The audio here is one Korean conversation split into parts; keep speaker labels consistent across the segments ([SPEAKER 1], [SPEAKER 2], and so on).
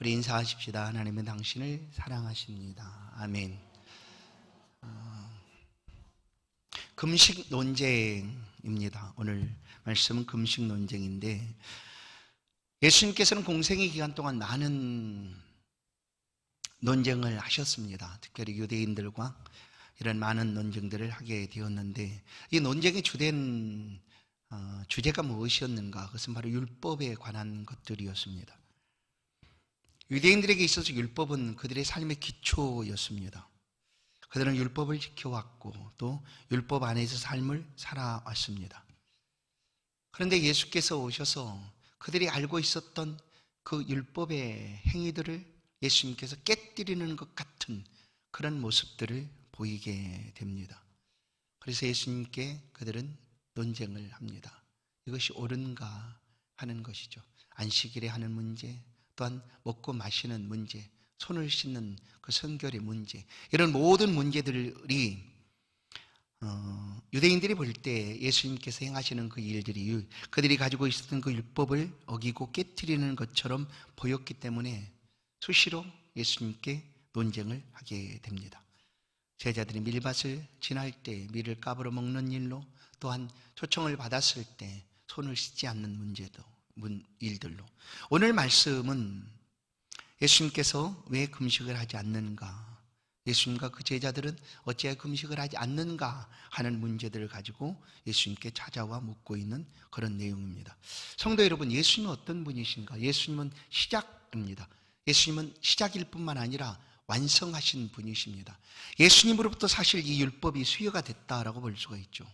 [SPEAKER 1] 우리 인사하십시다. 하나님은 당신을 사랑하십니다. 아멘. 금식 논쟁입니다. 오늘 말씀은 금식 논쟁인데, 예수님께서는 공생의 기간 동안 많은 논쟁을 하셨습니다. 특별히 유대인들과 이런 많은 논쟁들을 하게 되었는데, 이 논쟁의 주된 주제가 무엇이었는가? 그것은 바로 율법에 관한 것들이었습니다. 유대인들에게 있어서 율법은 그들의 삶의 기초였습니다. 그들은 율법을 지켜왔고 또 율법 안에서 삶을 살아왔습니다. 그런데 예수께서 오셔서 그들이 알고 있었던 그 율법의 행위들을 예수님께서 깨뜨리는 것 같은 그런 모습들을 보이게 됩니다. 그래서 예수님께 그들은 논쟁을 합니다. 이것이 옳은가 하는 것이죠. 안식일에 하는 문제, 또한 먹고 마시는 문제, 손을 씻는 그 성결의 문제, 이런 모든 문제들이 유대인들이 볼 때 예수님께서 행하시는 그 일들이 그들이 가지고 있었던 그 율법을 어기고 깨트리는 것처럼 보였기 때문에 수시로 예수님께 논쟁을 하게 됩니다. 제자들이 밀밭을 지날 때 밀을 까불어 먹는 일로, 또한 초청을 받았을 때 손을 씻지 않는 일들로. 오늘 말씀은 예수님께서 왜 금식을 하지 않는가, 예수님과 그 제자들은 어찌하여 금식을 하지 않는가 하는 문제들을 가지고 예수님께 찾아와 묻고 있는 그런 내용입니다. 성도 여러분, 예수님은 어떤 분이신가? 예수님은 시작입니다. 예수님은 시작일 뿐만 아니라 완성하신 분이십니다. 예수님으로부터 사실 이 율법이 수여가 됐다라고 볼 수가 있죠.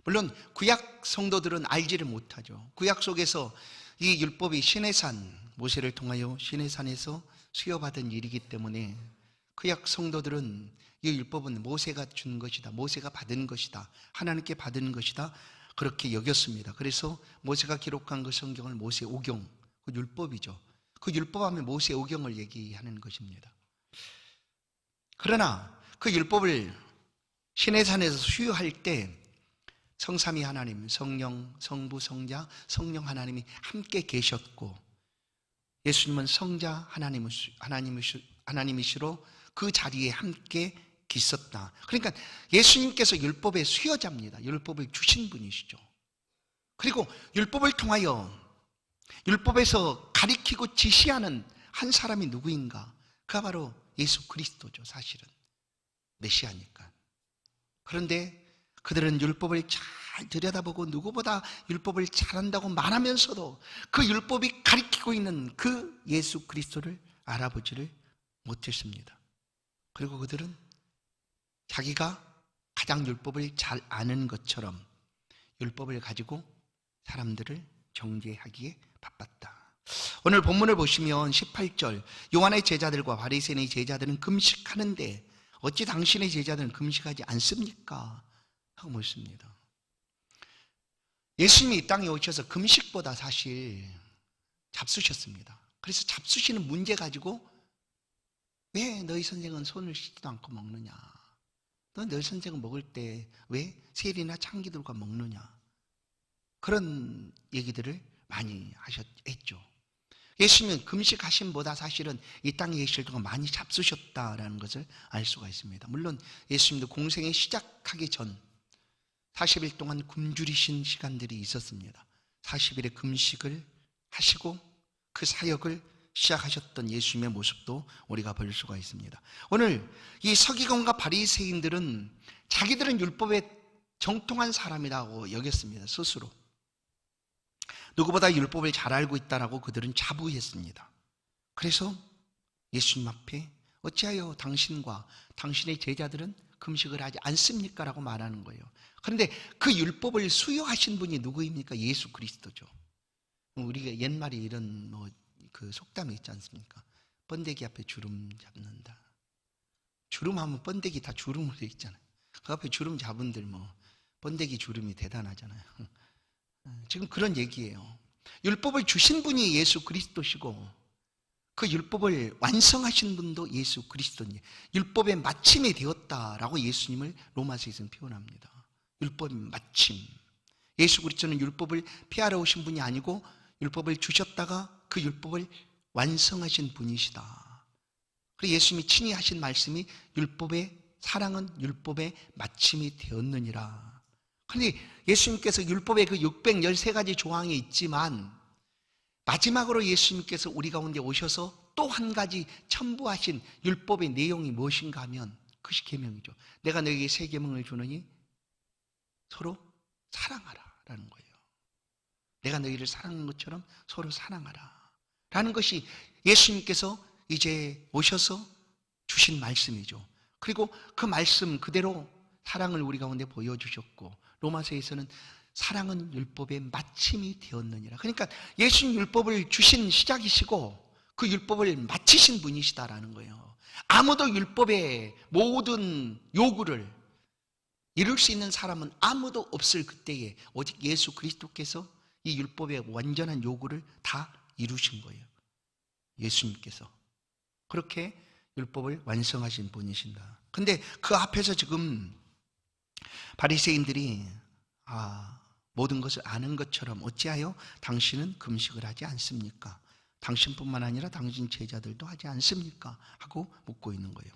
[SPEAKER 1] 물론 구약 성도들은 알지를 못하죠. 구약 속에서 이 율법이 시내산, 모세를 통하여 시내산에서 수여받은 일이기 때문에 구약 성도들은 이 율법은 모세가 준 것이다, 모세가 받은 것이다, 하나님께 받은 것이다, 그렇게 여겼습니다. 그래서 모세가 기록한 그 성경을 모세오경, 그 율법이죠. 그 율법하면 모세오경을 얘기하는 것입니다. 그러나 그 율법을 시내산에서 수여할 때 성삼위 하나님, 성령, 성부, 성자, 성령 하나님이 함께 계셨고, 예수님은 성자 하나님이시로 그 자리에 함께 계셨다. 그러니까 예수님께서 율법의 수여자입니다. 율법을 주신 분이시죠. 그리고 율법을 통하여 율법에서 가리키고 지시하는 한 사람이 누구인가? 그가 바로 예수 그리스도죠. 사실은 메시아니까. 그런데 그들은 율법을 잘 들여다보고 누구보다 율법을 잘한다고 말하면서도 그 율법이 가리키고 있는 그 예수 그리스도를 알아보지를 못했습니다. 그리고 그들은 자기가 가장 율법을 잘 아는 것처럼 율법을 가지고 사람들을 정죄하기에 바빴다. 오늘 본문을 보시면 18절, 요한의 제자들과 바리새인의 제자들은 금식하는데 어찌 당신의 제자들은 금식하지 않습니까? 하고 묻습니다. 예수님이 이 땅에 오셔서 금식보다 사실 잡수셨습니다. 그래서 잡수시는 문제 가지고 왜 너희 선생은 손을 씻지도 않고 먹느냐? 너희 선생은 먹을 때 왜 세리나 창기들과 먹느냐? 그런 얘기들을 많이 했죠. 예수님은 금식하심보다 사실은 이 땅에 계실 동안 많이 잡수셨다라는 것을 알 수가 있습니다. 물론 예수님도 공생에 시작하기 전 40일 동안 굶주리신 시간들이 있었습니다. 40일의 금식을 하시고 그 사역을 시작하셨던 예수님의 모습도 우리가 볼 수가 있습니다. 오늘 이 서기관과 바리새인들은 자기들은 율법에 정통한 사람이라고 여겼습니다. 스스로 누구보다 율법을 잘 알고 있다라고 그들은 자부했습니다. 그래서 예수님 앞에 어찌하여 당신과 당신의 제자들은 금식을 하지 않습니까? 라고 말하는 거예요. 그런데 그 율법을 수여하신 분이 누구입니까? 예수 그리스도죠. 우리가 옛말에 이런 그 속담이 있지 않습니까? 번데기 앞에 주름 잡는다. 주름하면 번데기 다 주름으로 돼 있잖아요. 그 앞에 주름 잡은 들 번데기 주름이 대단하잖아요. 지금 그런 얘기예요. 율법을 주신 분이 예수 그리스도시고 그 율법을 완성하신 분도 예수 그리스도니, 율법의 마침이 되었다라고 예수님을 로마서에서는 표현합니다. 율법의 마침. 예수 그리스도는 율법을 폐하러 오신 분이 아니고 율법을 주셨다가 그 율법을 완성하신 분이시다. 그리고 예수님이 친히 하신 말씀이 사랑은 율법의 마침이 되었느니라. 그런데 예수님께서 율법의 그 613가지 조항이 있지만 마지막으로 예수님께서 우리 가운데 오셔서 또 한 가지 첨부하신 율법의 내용이 무엇인가 하면 그것이 계명이죠. 내가 너에게 새 계명을 주느니 서로 사랑하라 라는 거예요. 내가 너희를 사랑하는 것처럼 서로 사랑하라 라는 것이 예수님께서 이제 오셔서 주신 말씀이죠. 그리고 그 말씀 그대로 사랑을 우리 가운데 보여주셨고, 로마서에서는 사랑은 율법의 마침이 되었느니라. 그러니까 예수님 율법을 주신 시작이시고 그 율법을 마치신 분이시다라는 거예요. 아무도 율법의 모든 요구를 이룰 수 있는 사람은 아무도 없을 그때에 오직 예수 그리스도께서 이 율법의 완전한 요구를 다 이루신 거예요. 예수님께서 그렇게 율법을 완성하신 분이신다. 근데 그 앞에서 지금 바리새인들이 모든 것을 아는 것처럼 어찌하여 당신은 금식을 하지 않습니까? 당신뿐만 아니라 당신 제자들도 하지 않습니까? 하고 묻고 있는 거예요.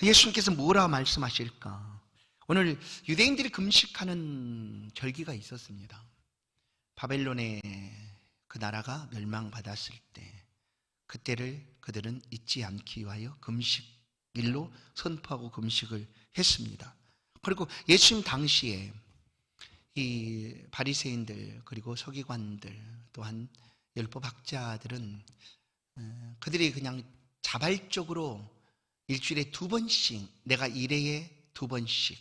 [SPEAKER 1] 예수님께서 뭐라 말씀하실까? 오늘 유대인들이 금식하는 절기가 있었습니다. 바벨론의 그 나라가 멸망받았을 때 그때를 그들은 잊지 않기 위하여 금식일로 선포하고 금식을 했습니다. 그리고 예수님 당시에 이 바리새인들 그리고 서기관들 또한 율법학자들은 그들이 그냥 자발적으로 일주일에 2번씩 내가 일회에 2번씩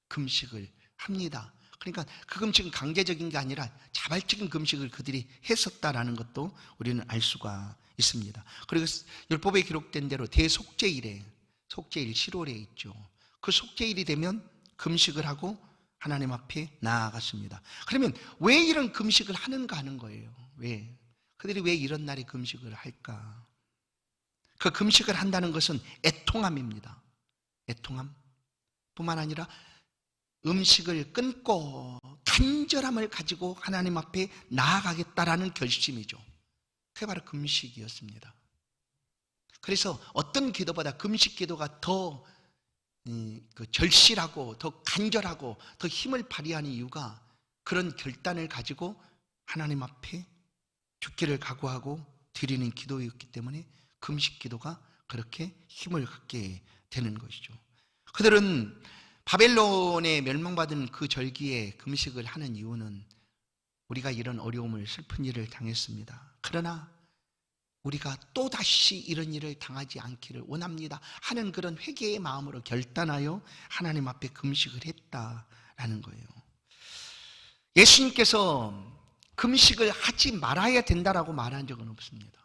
[SPEAKER 1] 금식을 합니다. 그러니까 그 금식은 강제적인 게 아니라 자발적인 금식을 그들이 했었다라는 것도 우리는 알 수가 있습니다. 그리고 율법에 기록된 대로 대속죄일에 속죄일 10월에 있죠. 그 속죄일이 되면 금식을 하고 하나님 앞에 나아갔습니다. 그러면 왜 이런 금식을 하는가 하는 거예요. 왜? 그들이 왜 이런 날에 금식을 할까? 그 금식을 한다는 것은 애통함입니다. 애통함 뿐만 아니라 음식을 끊고 간절함을 가지고 하나님 앞에 나아가겠다라는 결심이죠. 그게 바로 금식이었습니다. 그래서 어떤 기도보다 금식 기도가 더 절실하고 더 간절하고 더 힘을 발휘하는 이유가 그런 결단을 가지고 하나님 앞에 죽기를 각오하고 드리는 기도였기 때문에 금식 기도가 그렇게 힘을 갖게 되는 것이죠. 그들은 바벨론에 멸망받은 그 절기에 금식을 하는 이유는 우리가 이런 어려움을 슬픈 일을 당했습니다. 그러나 우리가 또다시 이런 일을 당하지 않기를 원합니다 하는 그런 회개의 마음으로 결단하여 하나님 앞에 금식을 했다라는 거예요. 예수님께서 금식을 하지 말아야 된다라고 말한 적은 없습니다.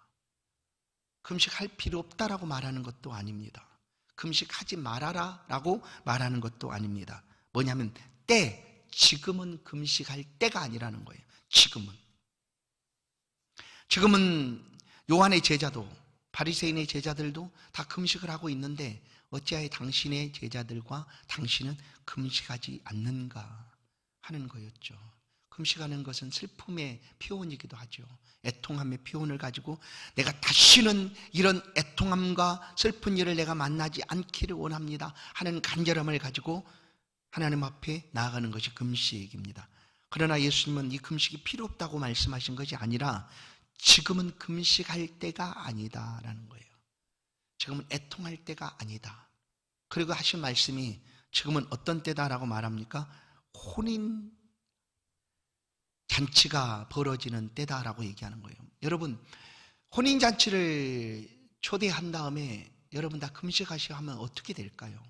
[SPEAKER 1] 금식할 필요 없다라고 말하는 것도 아닙니다. 금식하지 말아라 라고 말하는 것도 아닙니다. 뭐냐면 지금은 금식할 때가 아니라는 거예요. 지금은 요한의 제자도 바리새인의 제자들도 다 금식을 하고 있는데 어찌하여 당신의 제자들과 당신은 금식하지 않는가 하는 거였죠. 금식하는 것은 슬픔의 표현이기도 하죠. 애통함의 표현을 가지고 내가 다시는 이런 애통함과 슬픈 일을 내가 만나지 않기를 원합니다 하는 간절함을 가지고 하나님 앞에 나아가는 것이 금식입니다. 그러나 예수님은 이 금식이 필요 없다고 말씀하신 것이 아니라 지금은 금식할 때가 아니다라는 거예요. 지금은 애통할 때가 아니다. 그리고 하신 말씀이 지금은 어떤 때다라고 말합니까? 혼인 잔치가 벌어지는 때다라고 얘기하는 거예요. 여러분, 혼인 잔치를 초대한 다음에 여러분 다 금식하시오 하면 어떻게 될까요?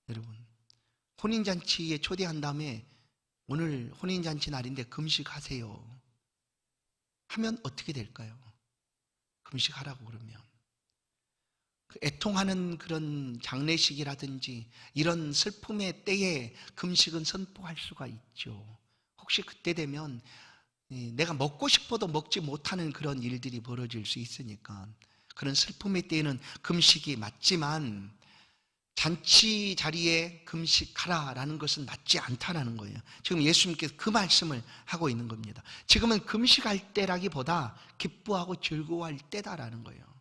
[SPEAKER 1] 여러분, 혼인 잔치에 초대한 다음에 오늘 혼인 잔치 날인데 금식하세요 하면 어떻게 될까요? 금식하라고 그러면 그 애통하는 그런 장례식이라든지 이런 슬픔의 때에 금식은 선포할 수가 있죠. 혹시 그때 되면 내가 먹고 싶어도 먹지 못하는 그런 일들이 벌어질 수 있으니까 그런 슬픔의 때에는 금식이 맞지만 잔치 자리에 금식하라라는 것은 맞지 않다라는 거예요. 지금 예수님께서 그 말씀을 하고 있는 겁니다. 지금은 금식할 때라기보다 기뻐하고 즐거워할 때다라는 거예요.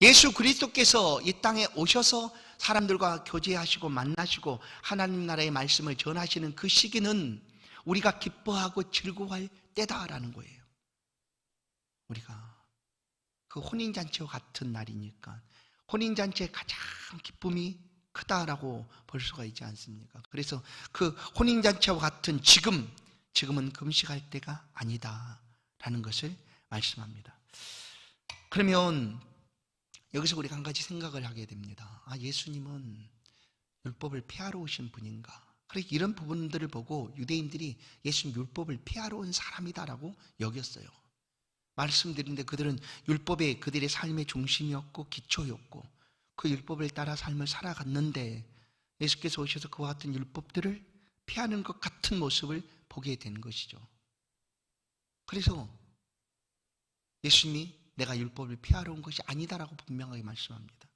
[SPEAKER 1] 예수 그리스도께서 이 땅에 오셔서 사람들과 교제하시고 만나시고 하나님 나라의 말씀을 전하시는 그 시기는 우리가 기뻐하고 즐거워할 때다라는 거예요. 우리가 그 혼인잔치와 같은 날이니까 혼인잔치의 가장 기쁨이 크다라고 볼 수가 있지 않습니까? 그래서 그 혼인잔치와 같은 지금은 금식할 때가 아니다라는 것을 말씀합니다. 그러면 여기서 우리가 한 가지 생각을 하게 됩니다. 예수님은 율법을 폐하러 오신 분인가? 그래서 이런 부분들을 보고 유대인들이 예수님 율법을 폐하러 온 사람이다라고 여겼어요. 말씀드린데 그들은 율법이 그들의 삶의 중심이었고 기초였고 그 율법을 따라 삶을 살아갔는데 예수께서 오셔서 그와 같은 율법들을 피하는 것 같은 모습을 보게 된 것이죠. 그래서 예수님이 내가 율법을 피하러 온 것이 아니다라고 분명하게 말씀합니다.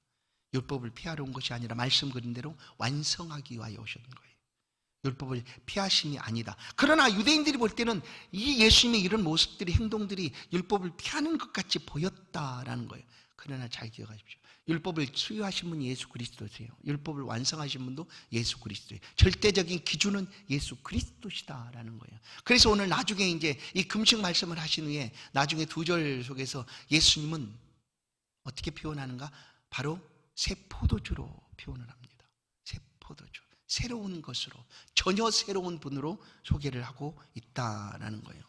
[SPEAKER 1] 율법을 피하러 온 것이 아니라 말씀 그린 대로 완성하기 위하여 오신 거예요. 율법을 피하심이 아니다. 그러나 유대인들이 볼 때는 이 예수님의 이런 모습들이 행동들이 율법을 피하는 것 같이 보였다라는 거예요. 그러나 잘 기억하십시오. 율법을 수요하신 분이 예수 그리스도세요. 율법을 완성하신 분도 예수 그리스도예요. 절대적인 기준은 예수 그리스도시다라는 거예요. 그래서 오늘 나중에 이제 이 금식 말씀을 하신 후에 나중에 2절 속에서 예수님은 어떻게 표현하는가? 바로 새 포도주로 표현을 합니다. 새 포도주. 새로운 것으로, 전혀 새로운 분으로 소개를 하고 있다라는 거예요.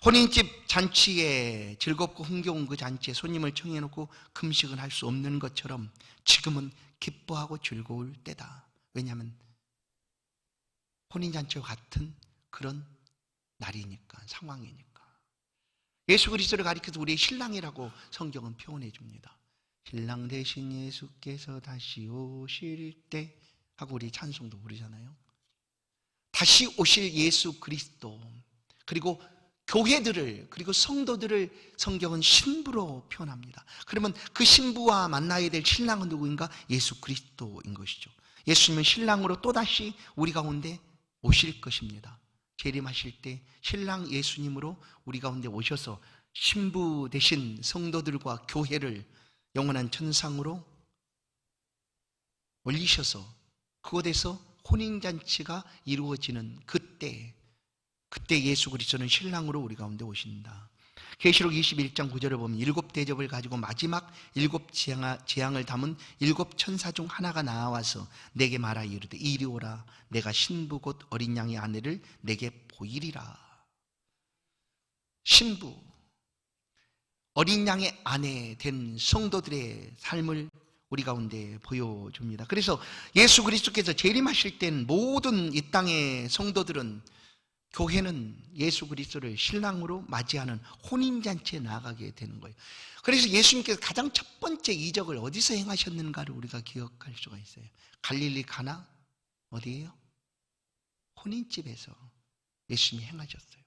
[SPEAKER 1] 혼인집 잔치에 즐겁고 흥겨운 그 잔치에 손님을 청해놓고 금식을 할 수 없는 것처럼 지금은 기뻐하고 즐거울 때다. 왜냐하면 혼인잔치와 같은 그런 날이니까, 상황이니까. 예수 그리스도를 가리켜서 우리의 신랑이라고 성경은 표현해 줍니다. 신랑 대신 예수께서 다시 오실 때 하고 우리 찬송도 부르잖아요. 다시 오실 예수 그리스도, 그리고 교회들을, 그리고 성도들을 성경은 신부로 표현합니다. 그러면 그 신부와 만나야 될 신랑은 누구인가? 예수 그리스도인 것이죠. 예수님은 신랑으로 또다시 우리 가운데 오실 것입니다. 재림하실 때 신랑 예수님으로 우리 가운데 오셔서 신부 대신 성도들과 교회를 영원한 천상으로 올리셔서 그곳에서 혼인잔치가 이루어지는 그때 예수 그리스도는 신랑으로 우리 가운데 오신다. 계시록 21장 9절을 보면 7대접을 가지고 마지막 7재앙을 담은 7천사 중 하나가 나와서 내게 말하 이르되 이리 오라. 내가 신부 곧 어린 양의 아내를 내게 보이리라. 신부, 어린 양의 아내 된 성도들의 삶을 우리 가운데 보여줍니다. 그래서 예수 그리스도께서 재림하실 땐 모든 이 땅의 성도들은, 교회는 예수 그리스도를 신랑으로 맞이하는 혼인잔치에 나아가게 되는 거예요. 그래서 예수님께서 가장 첫 번째 이적을 어디서 행하셨는가를 우리가 기억할 수가 있어요. 갈릴리 가나? 어디예요? 혼인집에서 예수님이 행하셨어요.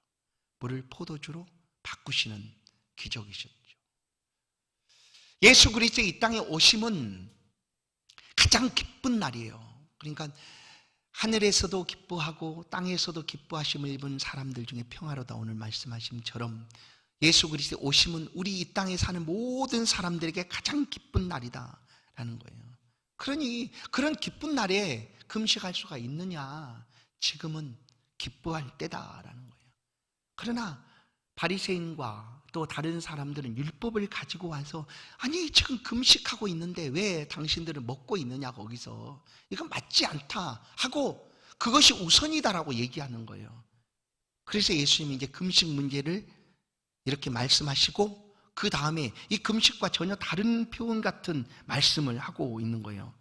[SPEAKER 1] 물을 포도주로 바꾸시는 기적이셨죠. 예수 그리스도의 이 땅에 오심은 가장 기쁜 날이에요. 그러니까 하늘에서도 기뻐하고 땅에서도 기뻐하심을 입은 사람들 중에 평화로다 오늘 말씀하심처럼 예수 그리스도의 오심은 우리 이 땅에 사는 모든 사람들에게 가장 기쁜 날이다라는 거예요. 그러니 그런 기쁜 날에 금식할 수가 있느냐? 지금은 기뻐할 때다라는 거예요. 그러나 바리새인과 또 다른 사람들은 율법을 가지고 와서 아니 지금 금식하고 있는데 왜 당신들은 먹고 있느냐 거기서 이건 맞지 않다 하고 그것이 우선이다라고 얘기하는 거예요. 그래서 예수님이 이제 금식 문제를 이렇게 말씀하시고 그 다음에 이 금식과 전혀 다른 표현 같은 말씀을 하고 있는 거예요.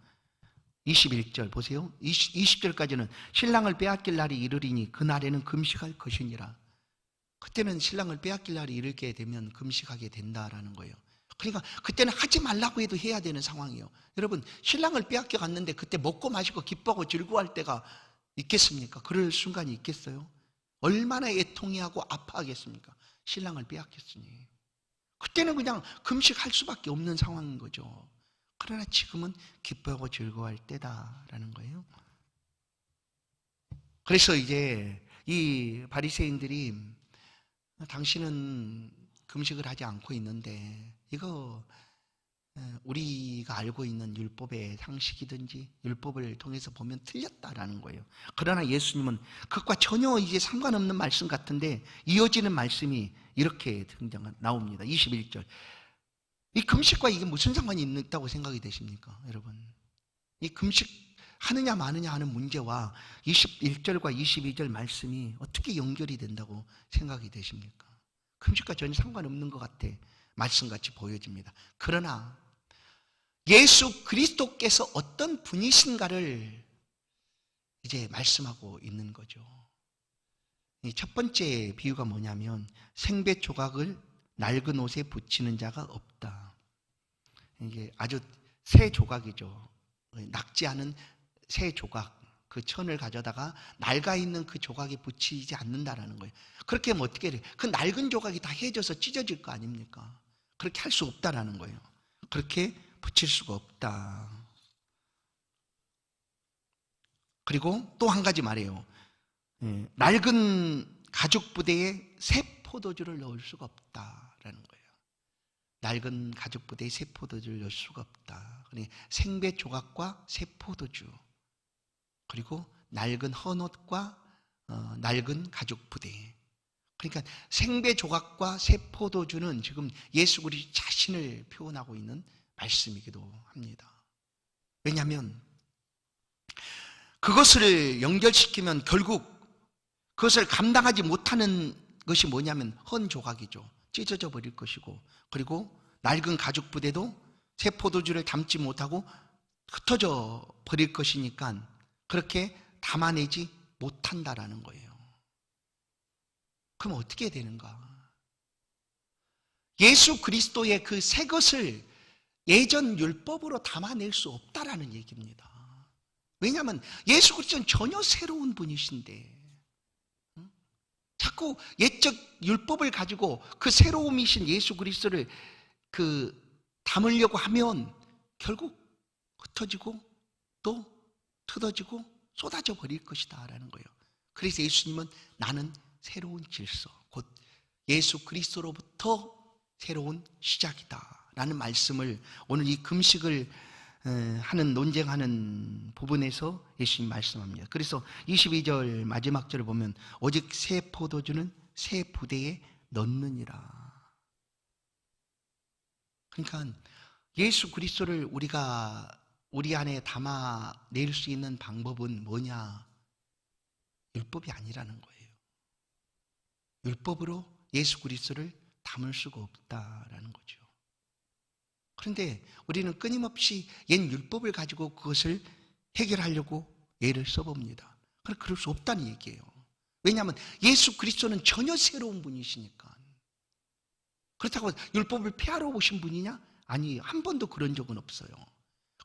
[SPEAKER 1] 21절 보세요. 20절까지는 신랑을 빼앗길 날이 이르리니 그날에는 금식할 것이니라. 그때는 신랑을 빼앗길 날이 이르게 되면 금식하게 된다라는 거예요. 그러니까 그때는 하지 말라고 해도 해야 되는 상황이에요. 여러분 신랑을 빼앗겨 갔는데 그때 먹고 마시고 기뻐하고 즐거워할 때가 있겠습니까? 그럴 순간이 있겠어요? 얼마나 애통해하고 아파하겠습니까? 신랑을 빼앗겼으니. 그때는 그냥 금식할 수밖에 없는 상황인 거죠. 그러나 지금은 기뻐하고 즐거워할 때다라는 거예요. 그래서 이제 이 바리새인들이 당신은 금식을 하지 않고 있는데 이거 우리가 알고 있는 율법의 상식이든지 율법을 통해서 보면 틀렸다라는 거예요. 그러나 예수님은 그것과 전혀 이제 상관없는 말씀 같은데 이어지는 말씀이 이렇게 나옵니다. 21절. 이 금식과 이게 무슨 상관이 있다고 생각이 되십니까, 여러분? 이 금식 하느냐 마느냐 하는 문제와 21절과 22절 말씀이 어떻게 연결이 된다고 생각이 되십니까? 금식과 전혀 상관없는 것 같아 말씀같이 보여집니다. 그러나 예수 그리스도께서 어떤 분이신가를 이제 말씀하고 있는 거죠. 첫 번째 비유가 뭐냐면 생배 조각을 낡은 옷에 붙이는 자가 없다. 이게 아주 새 조각이죠. 낡지 않은 새 조각, 그 천을 가져다가 낡아 있는 그 조각에 붙이지 않는다라는 거예요. 그렇게 하면 어떻게 해요? 그 낡은 조각이 다 해져서 찢어질 거 아닙니까? 그렇게 할 수 없다라는 거예요. 그렇게 붙일 수가 없다. 그리고 또 한 가지 말해요. 낡은 가죽 부대에 새 포도주를 넣을 수가 없다라는 거예요. 낡은 가죽 부대에 새 포도주를 넣을 수가 없다. 생배 조각과 새 포도주, 그리고 낡은 헌옷과 낡은 가죽 부대. 그러니까 생배 조각과 새 포도주는 지금 예수 그리스도 자신을 표현하고 있는 말씀이기도 합니다. 왜냐하면 그것을 연결시키면 결국 그것을 감당하지 못하는 것이 뭐냐면 헌 조각이죠. 찢어져 버릴 것이고, 그리고 낡은 가죽 부대도 새 포도주를 담지 못하고 흩어져 버릴 것이니까 그렇게 담아내지 못한다라는 거예요. 그럼 어떻게 되는가? 예수 그리스도의 그 새 것을 예전 율법으로 담아낼 수 없다라는 얘기입니다. 왜냐하면 예수 그리스도는 전혀 새로운 분이신데 자꾸 옛적 율법을 가지고 그 새로움이신 예수 그리스도를 담으려고 하면 결국 흩어지고 또 뜯어지고 쏟아져 버릴 것이다 라는 거예요. 그래서 예수님은 나는 새로운 질서, 곧 예수 그리스도로부터 새로운 시작이다 라는 말씀을 오늘 이 금식을 하는 논쟁하는 부분에서 예수님 말씀합니다. 그래서 22절 마지막 절을 보면 오직 새 포도주는 새 부대에 넣느니라. 그러니까 예수 그리스도를 우리가 우리 안에 담아낼 수 있는 방법은 뭐냐? 율법이 아니라는 거예요. 율법으로 예수 그리스도를 담을 수가 없다라는 거죠. 그런데 우리는 끊임없이 옛 율법을 가지고 그것을 해결하려고 애를 써봅니다. 그럴 수 없다는 얘기예요. 왜냐하면 예수 그리스도는 전혀 새로운 분이시니까. 그렇다고 율법을 폐하러 오신 분이냐? 아니, 한 번도 그런 적은 없어요.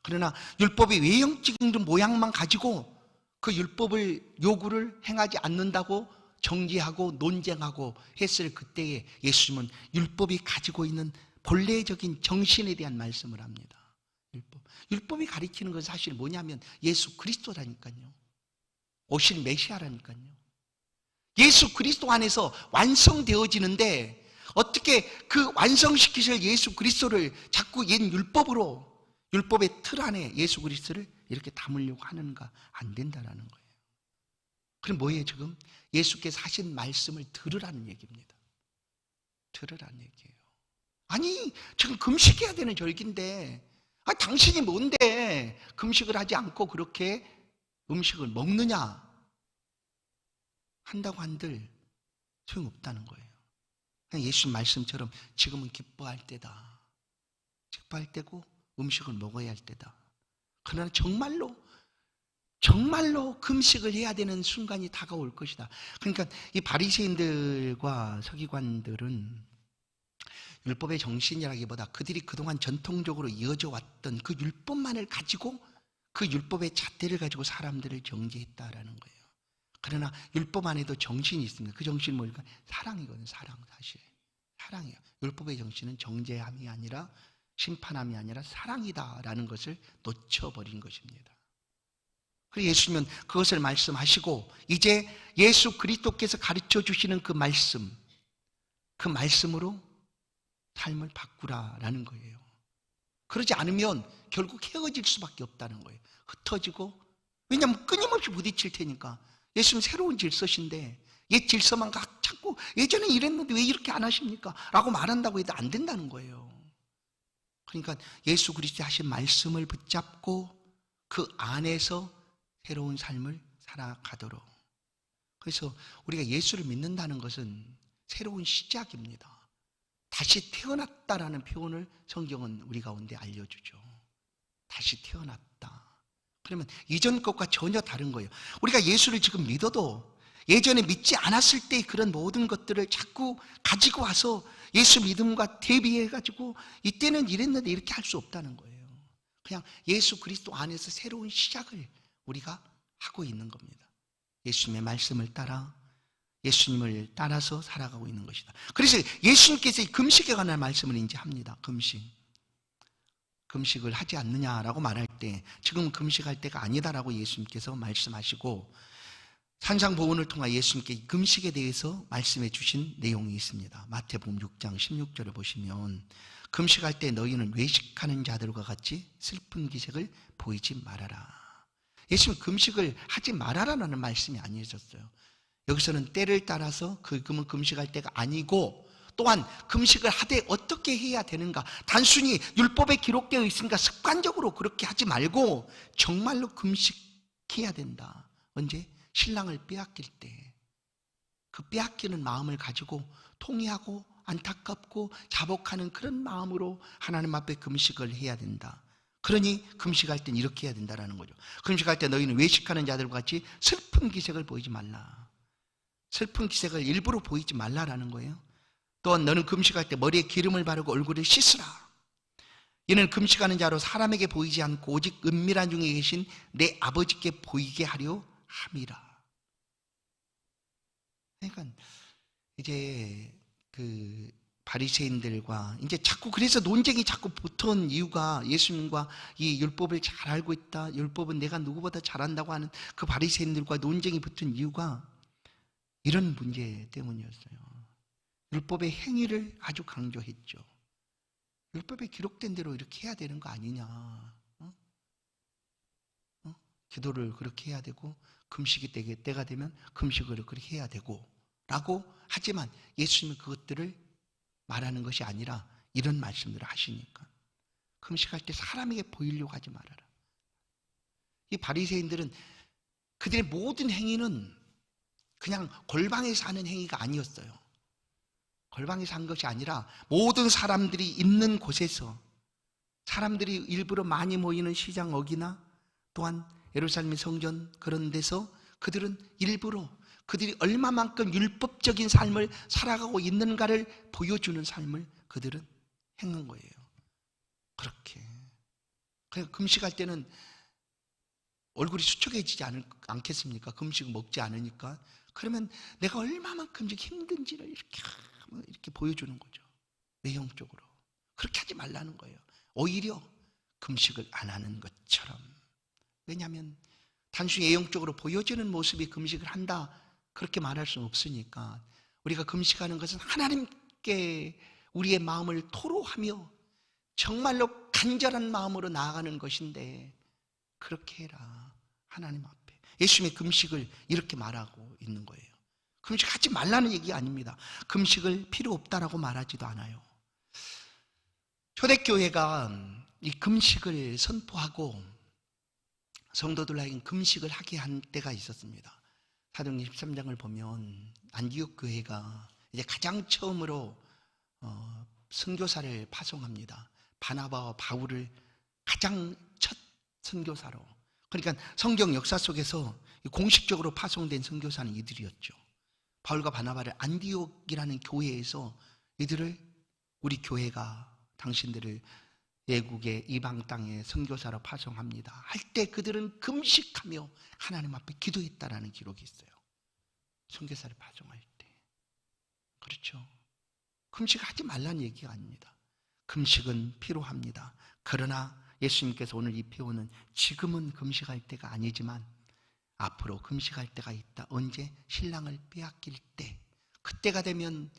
[SPEAKER 1] 그러나 율법의 외형적인 모양만 가지고 그 율법을 요구를 행하지 않는다고 정죄하고 논쟁하고 했을 그때에 예수님은 율법이 가지고 있는 본래적인 정신에 대한 말씀을 합니다. 율법이 가리키는 건 사실 뭐냐면 예수 그리스도라니까요. 오실 메시아라니까요. 예수 그리스도 안에서 완성되어지는데 어떻게 그 완성시키실 예수 그리스도를 자꾸 옛 율법으로, 율법의 틀 안에 예수 그리스도를 이렇게 담으려고 하는가? 안 된다라는 거예요. 그럼 뭐예요 지금? 예수께서 하신 말씀을 들으라는 얘기입니다. 들으라는 얘기예요. 아니, 지금 금식해야 되는 절기인데 당신이 뭔데 금식을 하지 않고 그렇게 음식을 먹느냐? 한다고 한들 소용없다는 거예요. 그냥 예수님 말씀처럼 지금은 기뻐할 때다. 기뻐할 때고 음식을 먹어야 할 때다. 그러나 정말로 금식을 해야 되는 순간이 다가올 것이다. 그러니까 이 바리새인들과 서기관들은 율법의 정신이라기보다 그들이 그동안 전통적으로 이어져 왔던 그 율법만을 가지고 그 율법의 잣대를 가지고 사람들을 정죄했다라는 거예요. 그러나 율법 안에도 정신이 있습니다. 그 정신은 뭘까? 사랑이거든요. 사랑, 사실. 사랑이에요. 율법의 정신은 정죄함이 아니라 심판함이 아니라 사랑이다라는 것을 놓쳐버린 것입니다. 그래서 예수님은 그것을 말씀하시고 이제 예수 그리스도께서 가르쳐 주시는 그 말씀으로 삶을 바꾸라라는 거예요. 그러지 않으면 결국 헤어질 수밖에 없다는 거예요. 흩어지고, 왜냐하면 끊임없이 부딪힐 테니까. 예수님 새로운 질서신데 옛 질서만 자꾸 예전에 이랬는데 왜 이렇게 안 하십니까? 라고 말한다고 해도 안 된다는 거예요. 그러니까 예수 그리스도의 하신 말씀을 붙잡고 그 안에서 새로운 삶을 살아가도록. 그래서 우리가 예수를 믿는다는 것은 새로운 시작입니다. 다시 태어났다라는 표현을 성경은 우리 가운데 알려주죠. 다시 태어났다. 그러면 이전 것과 전혀 다른 거예요. 우리가 예수를 지금 믿어도 예전에 믿지 않았을 때 그런 모든 것들을 자꾸 가지고 와서 예수 믿음과 대비해가지고 이때는 이랬는데 이렇게 할 수 없다는 거예요. 그냥 예수 그리스도 안에서 새로운 시작을 우리가 하고 있는 겁니다. 예수님의 말씀을 따라 예수님을 따라서 살아가고 있는 것이다. 그래서 예수님께서 금식에 관한 말씀을 이제 합니다. 금식을 하지 않느냐라고 말할 때 지금 금식할 때가 아니다라고 예수님께서 말씀하시고 산상보훈을 통해 예수님께 금식에 대해서 말씀해 주신 내용이 있습니다. 마태복음 6장 16절을 보시면 금식할 때 너희는 외식하는 자들과 같이 슬픈 기색을 보이지 말아라. 예수님 금식을 하지 말아라라는 말씀이 아니셨어요. 여기서는 때를 따라서 금식할 때가 아니고 또한 금식을 하되 어떻게 해야 되는가, 단순히 율법에 기록되어 있으니까 습관적으로 그렇게 하지 말고 정말로 금식해야 된다. 언제? 신랑을 빼앗길 때 그 빼앗기는 마음을 가지고 통회하고 안타깝고 자복하는 그런 마음으로 하나님 앞에 금식을 해야 된다. 그러니 금식할 땐 이렇게 해야 된다는 거죠. 금식할 때 너희는 외식하는 자들과 같이 슬픈 기색을 보이지 말라. 슬픈 기색을 일부러 보이지 말라라는 거예요. 또한 너는 금식할 때 머리에 기름을 바르고 얼굴을 씻으라. 이는 금식하는 자로 사람에게 보이지 않고 오직 은밀한 중에 계신 내 아버지께 보이게 하려 함이라. 그러니까 이제 그 바리새인들과 이제 자꾸 그래서 논쟁이 자꾸 붙은 이유가 예수님과 이 율법을 잘 알고 있다, 율법은 내가 누구보다 잘한다고 하는 그 바리새인들과 논쟁이 붙은 이유가 이런 문제 때문이었어요. 율법의 행위를 아주 강조했죠. 율법에 기록된 대로 이렇게 해야 되는 거 아니냐. 기도를 그렇게 해야 되고 금식이 때가 되면 금식을 그렇게 해야 되고 라고 하지만 예수님은 그것들을 말하는 것이 아니라 이런 말씀들을 하시니까 금식할 때 사람에게 보이려고 하지 말아라. 이 바리새인들은 그들의 모든 행위는 그냥 골방에서 하는 행위가 아니었어요. 골방에서 한 것이 아니라 모든 사람들이 있는 곳에서, 사람들이 일부러 많이 모이는 시장 어기나 또한 예루살렘 성전 그런 데서 그들은 일부러 그들이 얼마만큼 율법적인 삶을 살아가고 있는가를 보여주는 삶을 그들은 행한 거예요. 그렇게. 그러니까 금식할 때는 얼굴이 수척해지지 않겠습니까? 금식 먹지 않으니까. 그러면 내가 얼마만큼 힘든지를 이렇게 보여주는 거죠. 외형적으로. 그렇게 하지 말라는 거예요. 오히려 금식을 안 하는 것처럼. 왜냐하면 단순히 외형적으로 보여지는 모습이 금식을 한다 그렇게 말할 수는 없으니까 우리가 금식하는 것은 하나님께 우리의 마음을 토로하며 정말로 간절한 마음으로 나아가는 것인데 그렇게 해라. 하나님 앞에. 예수님의 금식을 이렇게 말하고 있는 거예요. 금식하지 말라는 얘기가 아닙니다. 금식을 필요 없다라고 말하지도 않아요. 초대교회가 이 금식을 선포하고 성도들에게 금식을 하게 한 때가 있었습니다. 사도행전 13장을 보면 안디옥 교회가 이제 가장 처음으로 선교사를 파송합니다. 바나바와 바울을 가장 첫 선교사로. 그러니까 성경 역사 속에서 공식적으로 파송된 선교사는 이들이었죠. 바울과 바나바를 안디옥이라는 교회에서 이들을 우리 교회가 당신들을 외국의 이방 땅에 선교사로 파송합니다 할 때 그들은 금식하며 하나님 앞에 기도했다라는 기록이 있어요. 선교사를 파송할 때. 그렇죠. 금식하지 말라는 얘기가 아닙니다. 금식은 필요합니다. 그러나 예수님께서 오늘 이 표현은 지금은 금식할 때가 아니지만 앞으로 금식할 때가 있다. 언제? 신랑을 빼앗길 때. 그때가 되면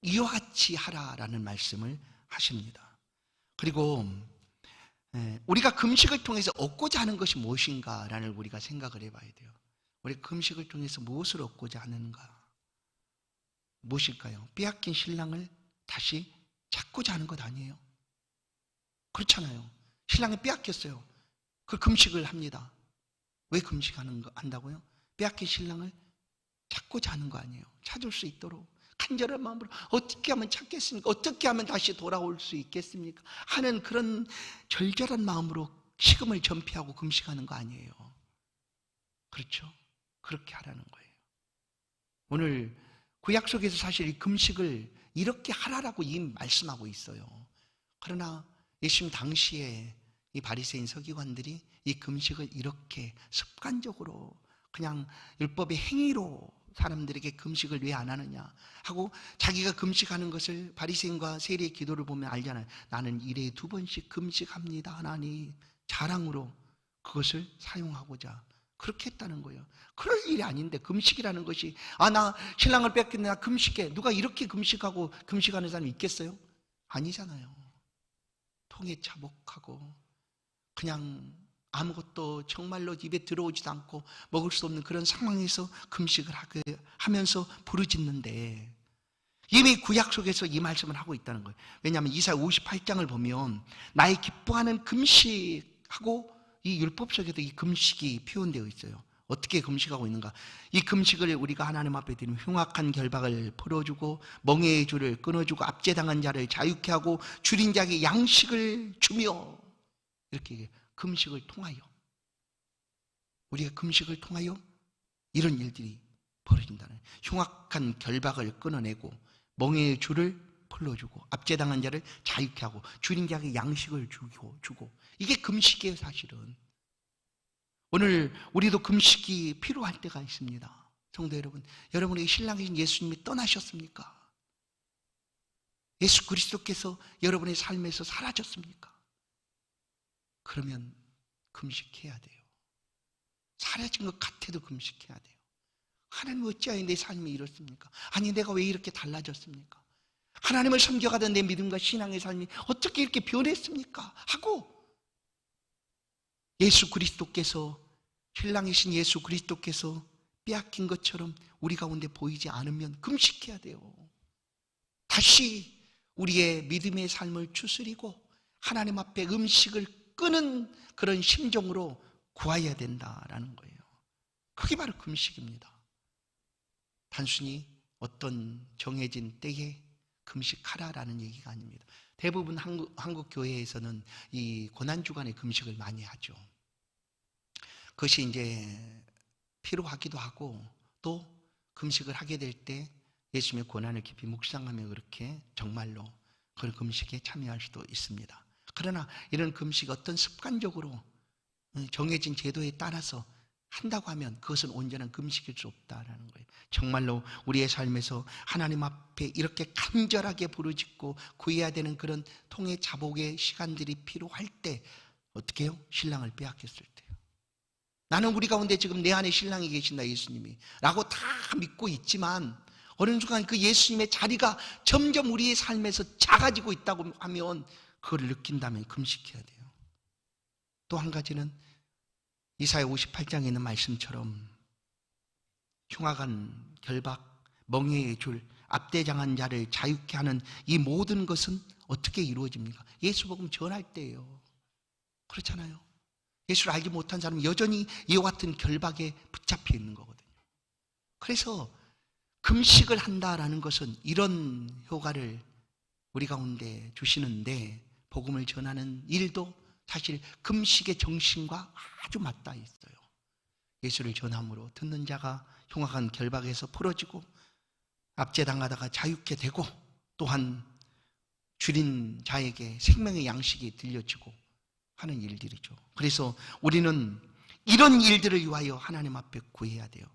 [SPEAKER 1] 이와 같이 하라라는 말씀을 하십니다. 그리고 우리가 금식을 통해서 얻고자 하는 것이 무엇인가라는 우리가 생각을 해봐야 돼요. 우리 금식을 통해서 무엇을 얻고자 하는가? 무엇일까요? 빼앗긴 신랑을 다시 찾고자 하는 것 아니에요? 그렇잖아요. 신랑이 빼앗겼어요. 그 금식을 합니다. 왜 한다고요? 빼앗긴 신랑을 찾고자 하는 거 아니에요? 찾을 수 있도록 간절한 마음으로 어떻게 하면 찾겠습니까? 어떻게 하면 다시 돌아올 수 있겠습니까? 하는 그런 절절한 마음으로 식음을 전폐하고 금식하는 거 아니에요? 그렇죠? 그렇게 하라는 거예요. 오늘 구약 속에서 사실 이 금식을 이렇게 하라라고 이미 말씀하고 있어요. 그러나 예수님 당시에 이 바리새인 서기관들이 이 금식을 이렇게 습관적으로 그냥 율법의 행위로 사람들에게 금식을 왜 안 하느냐 하고 자기가 금식하는 것을 바리새인과 세리의 기도를 보면 알잖아요. 나는 일에 2번씩 금식합니다. 하나님 자랑으로 그것을 사용하고자 그렇게 했다는 거예요. 그럴 일이 아닌데 금식이라는 것이 나 신랑을 뺏겼네 나 금식해. 누가 이렇게 금식하고 금식하는 사람이 있겠어요? 아니잖아요. 통에 차복하고 그냥 아무것도 정말로 입에 들어오지도 않고 먹을 수 없는 그런 상황에서 금식을 하면서 부르짖는데 이미 구약 속에서 이 말씀을 하고 있다는 거예요. 왜냐하면 이사야 58장을 보면 나의 기뻐하는 금식하고 이 율법 속에도 이 금식이 표현되어 있어요. 어떻게 금식하고 있는가? 이 금식을 우리가 하나님 앞에 드리면 흉악한 결박을 풀어주고 멍에의 줄을 끊어주고 압제당한 자를 자유케 하고 줄인 자에게 양식을 주며 이렇게 얘기해요. 금식을 통하여 우리가 금식을 통하여 이런 일들이 벌어진다는 거예요. 흉악한 결박을 끊어내고 멍에의 줄을 풀어주고 압제당한 자를 자유케 하고 줄인 자에게 양식을 주고 이게 금식이에요. 사실은 오늘 우리도 금식이 필요할 때가 있습니다. 성도 여러분, 여러분에게 신랑이신 예수님이 떠나셨습니까? 예수 그리스도께서 여러분의 삶에서 사라졌습니까? 그러면 금식해야 돼요. 사라진 것 같아도 금식해야 돼요. 하나님 어찌하여 내 삶이 이렇습니까? 아니 내가 왜 이렇게 달라졌습니까? 하나님을 섬겨가던 내 믿음과 신앙의 삶이 어떻게 이렇게 변했습니까? 하고 예수 그리스도께서 신랑이신 예수 그리스도께서 빼앗긴 것처럼 우리 가운데 보이지 않으면 금식해야 돼요. 다시 우리의 믿음의 삶을 추스리고 하나님 앞에 음식을 끄는 그런 심정으로 구해야 된다라는 거예요. 그게 바로 금식입니다. 단순히 어떤 정해진 때에 금식하라라는 얘기가 아닙니다. 대부분 한국 교회에서는 이 고난주간에 금식을 많이 하죠. 그것이 이제 필요하기도 하고 또 금식을 하게 될 때 예수님의 고난을 깊이 묵상하며 그렇게 정말로 그런 금식에 참여할 수도 있습니다. 그러나 이런 금식 어떤 습관적으로 정해진 제도에 따라서 한다고 하면 그것은 온전한 금식일 수 없다라는 거예요. 정말로 우리의 삶에서 하나님 앞에 이렇게 간절하게 부르짖고 구해야 되는 그런 통의 자복의 시간들이 필요할 때 어떻게 해요? 신랑을 빼앗겼을 때요. 나는 우리 가운데 지금 내 안에 신랑이 계신다 예수님이 라고 다 믿고 있지만 어느 순간 그 예수님의 자리가 점점 우리의 삶에서 작아지고 있다고 하면 그걸 느낀다면 금식해야 돼요. 또 한 가지는 이사야 58장에 있는 말씀처럼 흉악한 결박, 멍에의 줄, 압대당한 자를 자유케 하는 이 모든 것은 어떻게 이루어집니까? 예수복음 전할 때예요. 그렇잖아요. 예수를 알지 못한 사람은 여전히 이와 같은 결박에 붙잡혀 있는 거거든요. 그래서 금식을 한다라는 것은 이런 효과를 우리 가운데 주시는데 복음을 전하는 일도 사실 금식의 정신과 아주 맞닿아 있어요. 예수를 전함으로 듣는 자가 흉악한 결박에서 풀어지고 압제당하다가 자유케 되고 또한 줄인 자에게 생명의 양식이 들려지고 하는 일들이죠. 그래서 우리는 이런 일들을 위하여 하나님 앞에 구해야 돼요.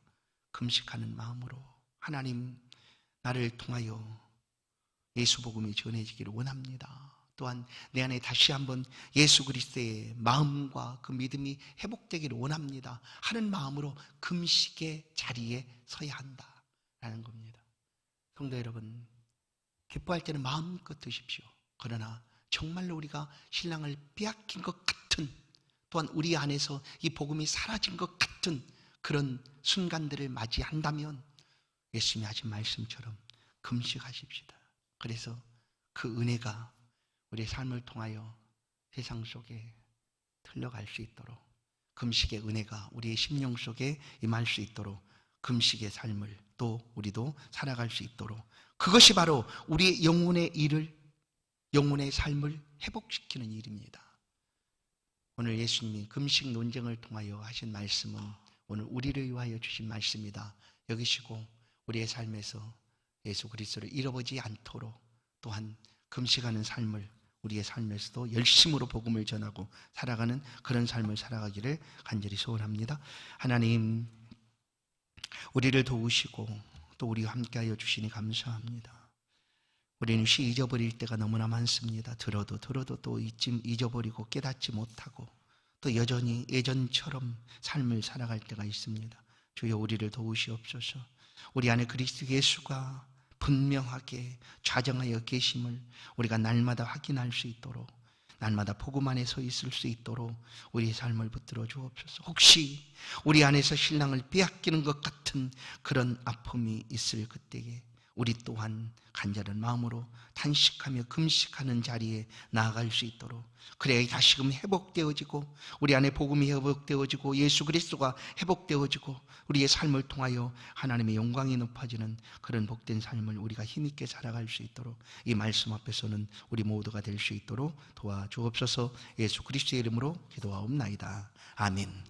[SPEAKER 1] 금식하는 마음으로 하나님 나를 통하여 예수 복음이 전해지기를 원합니다. 또한 내 안에 다시 한번 예수 그리스도의 마음과 그 믿음이 회복되기를 원합니다 하는 마음으로 금식의 자리에 서야 한다라는 겁니다. 성도 여러분, 기뻐할 때는 마음껏 드십시오. 그러나 정말로 우리가 신랑을 빼앗긴 것 같은, 또한 우리 안에서 이 복음이 사라진 것 같은 그런 순간들을 맞이한다면 예수님이 하신 말씀처럼 금식하십시다. 그래서 그 은혜가 우리의 삶을 통하여 세상 속에 흘러갈 수 있도록, 금식의 은혜가 우리의 심령 속에 임할 수 있도록, 금식의 삶을 또 우리도 살아갈 수 있도록, 그것이 바로 우리의 영혼의 일을, 영혼의 삶을 회복시키는 일입니다. 오늘 예수님이 금식 논쟁을 통하여 하신 말씀은 오늘 우리를 위하여 주신 말씀이다 여기시고, 우리의 삶에서 예수 그리스도를 잃어버리지 않도록 또한 금식하는 삶을 우리의 삶에서도 열심으로 복음을 전하고 살아가는 그런 삶을 살아가기를 간절히 소원합니다. 하나님, 우리를 도우시고 또 우리와 함께하여 주시니 감사합니다. 우리는 쉬 잊어버릴 때가 너무나 많습니다. 들어도 또 잊어버리고 깨닫지 못하고 또 여전히 예전처럼 삶을 살아갈 때가 있습니다. 주여, 우리를 도우시옵소서. 우리 안에 그리스도 예수가 분명하게 좌정하여 계심을 우리가 날마다 확인할 수 있도록, 날마다 복음 안에 서 있을 수 있도록 우리의 삶을 붙들어 주옵소서. 혹시 우리 안에서 신랑을 빼앗기는 것 같은 그런 아픔이 있을 그때에 우리 또한 간절한 마음으로 탄식하며 금식하는 자리에 나아갈 수 있도록, 그래야 다시금 회복되어지고 우리 안에 복음이 회복되어지고 예수 그리스도가 회복되어지고 우리의 삶을 통하여 하나님의 영광이 높아지는 그런 복된 삶을 우리가 힘있게 살아갈 수 있도록 이 말씀 앞에서는 우리 모두가 될 수 있도록 도와주옵소서. 예수 그리스도의 이름으로 기도하옵나이다. 아멘.